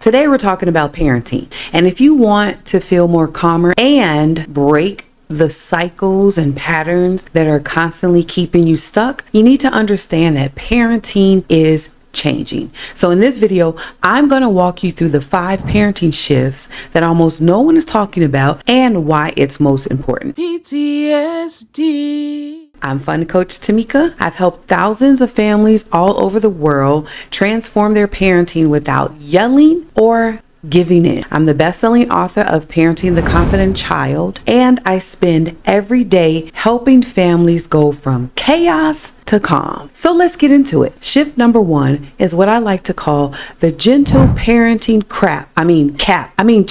Today we're talking about parenting. And if you want to feel more calmer and break the cycles and patterns that are constantly keeping you stuck, you need to understand that parenting is changing. So in this video, I'm going to walk you through the 5 parenting shifts that almost no one is talking about and why it's most important. PTSD. I'm F.U.N coach Tameka. I've helped thousands of families all over the world transform their parenting without yelling or giving in. I'm the best-selling author of Parenting the Confident Child, and I spend every day helping families go from chaos to calm. So let's get into it. Shift number 1 is what I like to call the gentle parenting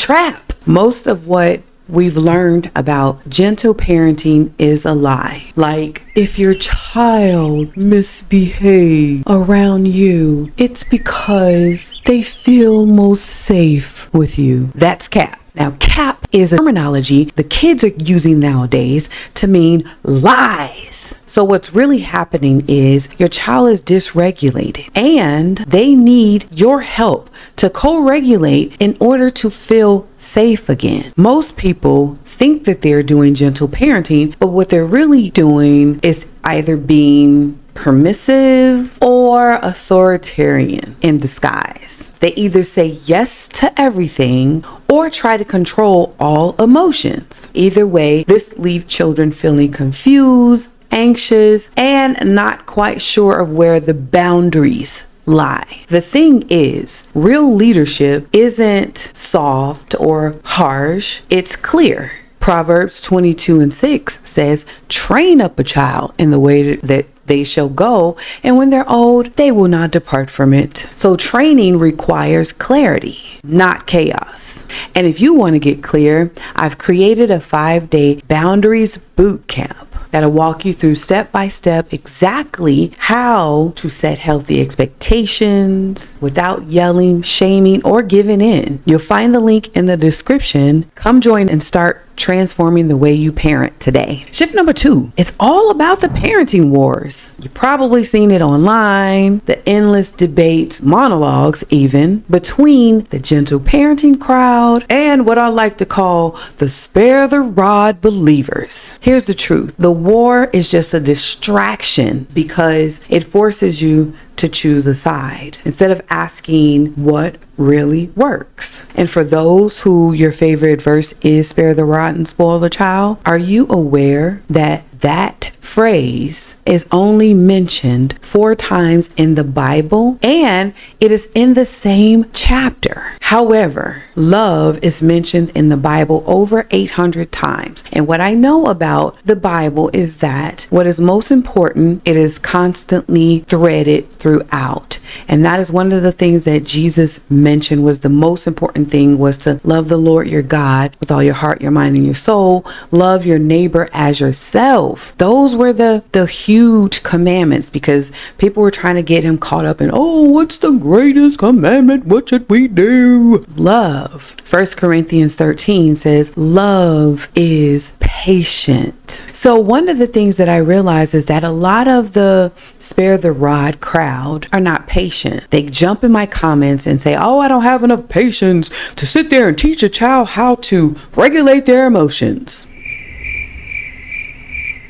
trap. Most of what we've learned about gentle parenting is a lie. Like, if your child misbehaves around you, it's because they feel most safe with you. That's cap. Now, cap is a terminology the kids are using nowadays to mean lies. So what's really happening is your child is dysregulated and they need your help to co-regulate in order to feel safe again. Most people think that they're doing gentle parenting, but what they're really doing is either being permissive or authoritarian in disguise. They either say yes to everything or try to control all emotions. Either way, this leaves children feeling confused, anxious, and not quite sure of where the boundaries lie. The thing is, real leadership isn't soft or harsh, it's clear. Proverbs 22:6 says, train up a child in the way that they shall go, and when they're old, they will not depart from it. So training requires clarity, not chaos. And if you want to get clear, I've created a 5-day boundaries boot camp that'll walk you through step by step exactly how to set healthy expectations without yelling, shaming, or giving in. You'll find the link in the description. Come join and start transforming the way you parent today. Shift number 2, it's all about the parenting wars. You've probably seen it online, the endless debates, monologues even, between the gentle parenting crowd and what I like to call the spare the rod believers. Here's the truth. The war is just a distraction because it forces you to choose a side instead of asking what really works. And for those who your favorite verse is spare the rod and spoil the child, are you aware that that phrase is only mentioned 4 times in the Bible and it is in the same chapter? However, love is mentioned in the Bible over 800 times. And what I know about the Bible is that what is most important, it is constantly threaded throughout. And that is one of the things that Jesus mentioned was the most important thing, was to love the Lord your God with all your heart, your mind, and your soul. Love your neighbor as yourself. Those were the huge commandments, because people were trying to get him caught up in, oh, what's the greatest commandment? What should we do? Love. 1 Corinthians 13 says, love is patient. So one of the things that I realize is that a lot of the spare the rod crowd are not patient. They jump in my comments and say, oh, I don't have enough patience to sit there and teach a child how to regulate their emotions.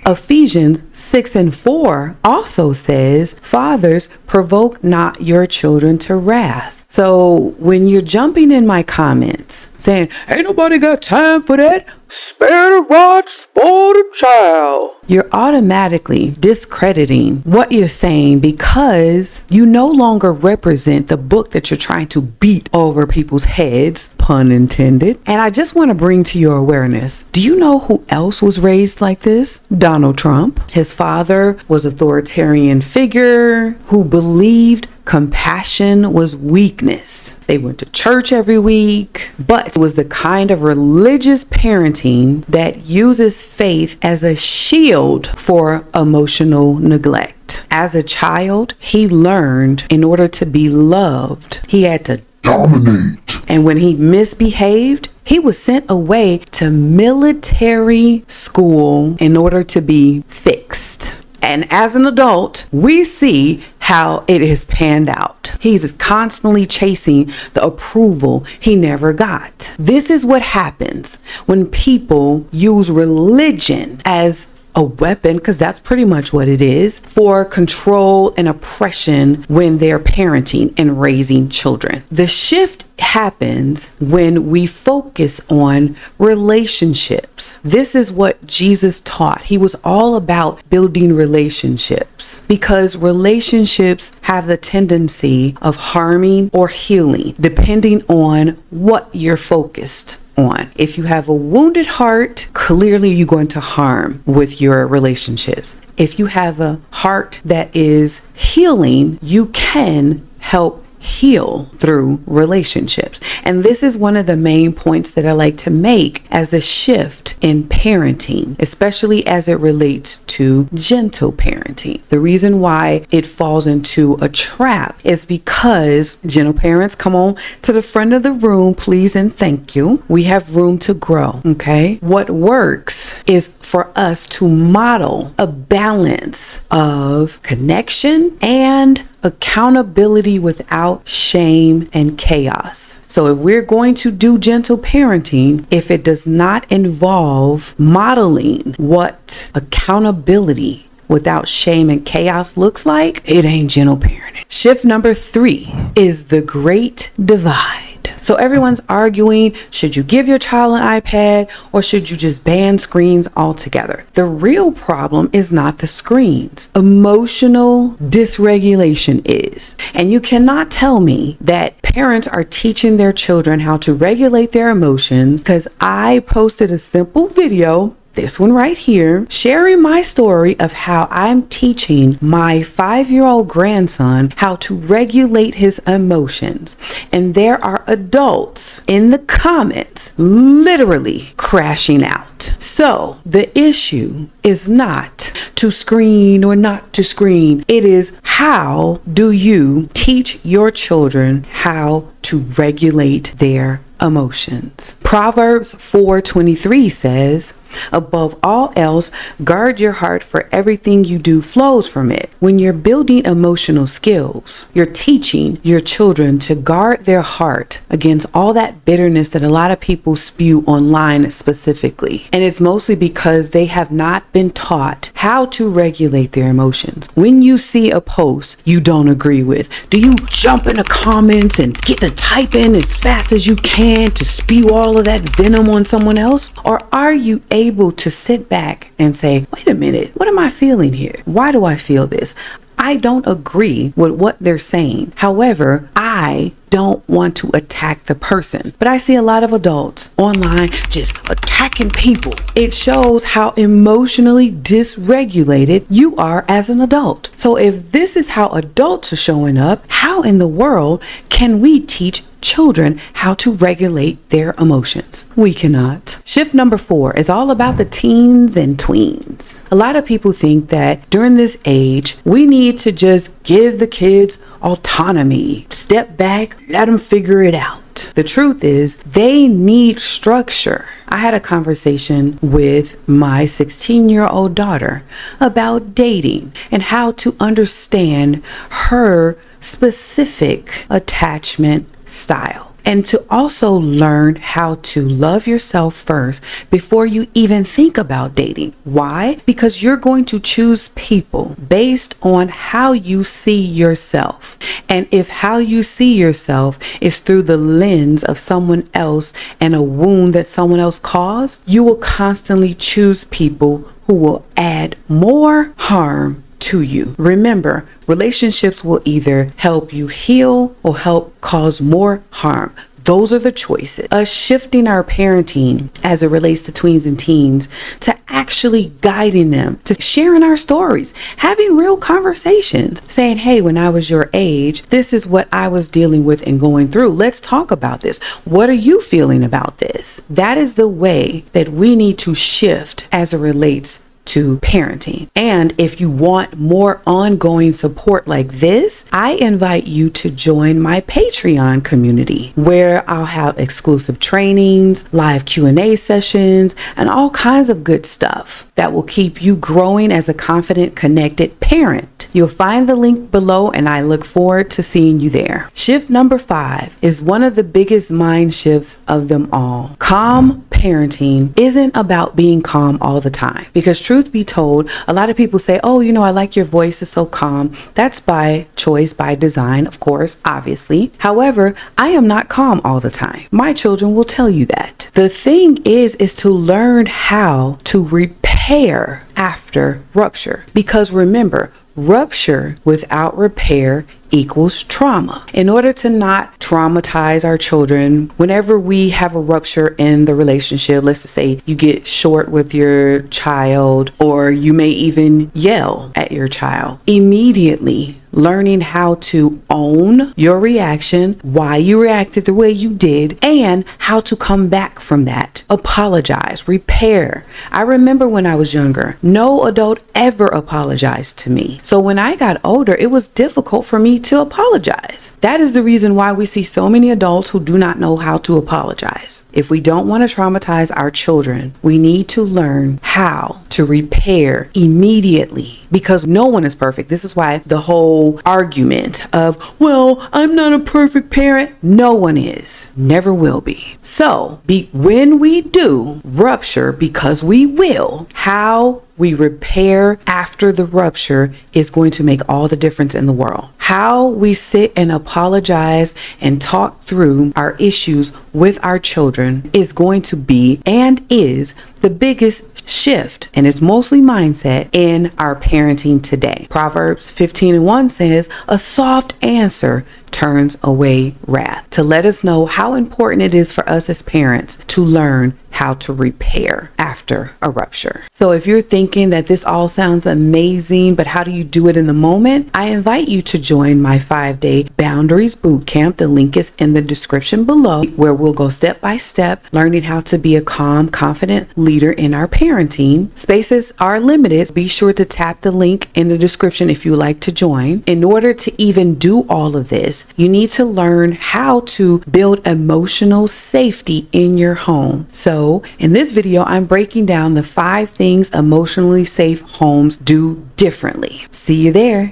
Ephesians 6:4 also says, fathers, provoke not your children to wrath. So when you're jumping in my comments saying, ain't nobody got time for that, spare the rod, spoil the child, you're automatically discrediting what you're saying because you no longer represent the book that you're trying to beat over people's heads, pun intended. And I just want to bring to your awareness, do you know who else was raised like this? Donald Trump. His father was an authoritarian figure who believed compassion was weakness. They went to church every week, but it was the kind of religious parenting that uses faith as a shield for emotional neglect. As a child, he learned in order to be loved, he had to dominate. And when he misbehaved, he was sent away to military school in order to be fixed. And as an adult, we see how it is panned out. He's constantly chasing the approval he never got. This is what happens when people use religion as a weapon, because that's pretty much what it is, for control and oppression when they're parenting and raising children. The shift happens when we focus on relationships. This is what Jesus taught. He was all about building relationships, because relationships have the tendency of harming or healing depending on what you're focused on. If you have a wounded heart, clearly you're going to harm with your relationships. If you have a heart that is healing, you can help heal through relationships. And this is one of the main points that I like to make as a shift in parenting, especially as it relates to gentle parenting. The reason why it falls into a trap is because gentle parents, come on to the front of the room, please and thank you. We have room to grow, okay? What works is for us to model a balance of connection and accountability without shame and chaos. So if we're going to do gentle parenting, if it does not involve modeling what accountability without shame and chaos looks like, it ain't gentle parenting. Shift number 3 is the great divide. So everyone's arguing, should you give your child an iPad or should you just ban screens altogether? The real problem is not the screens. Emotional dysregulation is. And you cannot tell me that parents are teaching their children how to regulate their emotions, because I posted a simple video, this one right here, sharing my story of how I'm teaching my 5-year-old grandson how to regulate his emotions. And there are adults in the comments literally crashing out. So the issue is not to screen or not to screen. It is, how do you teach your children how to regulate their emotions? Proverbs 4:23 says, above all else, guard your heart, for everything you do flows from it. When you're building emotional skills, you're teaching your children to guard their heart against all that bitterness that a lot of people spew online specifically. And it's mostly because they have not been taught how to regulate their emotions. When you see a post you don't agree with, do you jump in the comments and get to type in as fast as you can to spew all of that venom on someone else? Or are you able to sit back and say, wait a minute, what am I feeling here? Why do I feel this? I don't agree with what they're saying. However, I don't want to attack the person. But I see a lot of adults online just attacking people. It shows how emotionally dysregulated you are as an adult. So if this is how adults are showing up, how in the world can we teach children how to regulate their emotions? We cannot. Shift number 4 is all about the teens and tweens. A lot of people think that during this age, we need to just give the kids autonomy, step back, let them figure it out. The truth is, they need structure. I had a conversation with my 16-year-old daughter about dating and how to understand her specific attachment style, and to also learn how to love yourself first before you even think about dating. Why? Because you're going to choose people based on how you see yourself. And if how you see yourself is through the lens of someone else and a wound that someone else caused, you will constantly choose people who will add more harm to you. Remember, relationships will either help you heal or help cause more harm. Those are the choices. Us shifting our parenting as it relates to tweens and teens to actually guiding them, to sharing our stories, having real conversations, saying, hey, when I was your age, this is what I was dealing with and going through. Let's talk about this. What are you feeling about this? That is the way that we need to shift as it relates to parenting. And if you want more ongoing support like this, I invite you to join my Patreon community, where I'll have exclusive trainings, live Q&A sessions, and all kinds of good stuff that will keep you growing as a confident, connected parent. You'll find the link below, and I look forward to seeing you there. Shift number 5 is one of the biggest mind shifts of them all. Calm parenting isn't about being calm all the time, because truth be told, a lot of people say, oh, you know, I like your voice, it's so calm. That's by choice, by design, of course, obviously. However, I am not calm all the time. My children will tell you that. The thing is to learn how to repair after rupture, because remember, rupture without repair equals trauma. In order to not traumatize our children, whenever we have a rupture in the relationship, let's just say you get short with your child, or you may even yell at your child, immediately learning how to own your reaction, why you reacted the way you did, and how to come back from that. Apologize, repair. I remember when I was younger, no adult ever apologized to me. So when I got older, it was difficult for me to apologize. That is the reason why we see so many adults who do not know how to apologize. If we don't want to traumatize our children, we need to learn how to repair immediately, because no one is perfect. This is why the whole argument of, well, I'm not a perfect parent. No one is, never will be. So when we do rupture, because we will, how we repair after the rupture is going to make all the difference in the world. How we sit and apologize and talk through our issues with our children is going to be and is the biggest shift, and it's mostly mindset in our parenting today. Proverbs 15:1 says, a soft answer turns away wrath, to let us know how important it is for us as parents to learn how to repair after a rupture. So if you're thinking that this all sounds amazing, but how do you do it in the moment? I invite you to join my 5-day Boundaries Bootcamp. The link is in the description below, where we'll go step by step, learning how to be a calm, confident leader in our parenting. Spaces are limited. Be sure to tap the link in the description if you would like to join. In order to even do all of this, you need to learn how to build emotional safety in your home. So in this video, I'm breaking down the 5 things emotionally safe homes do differently. See you there.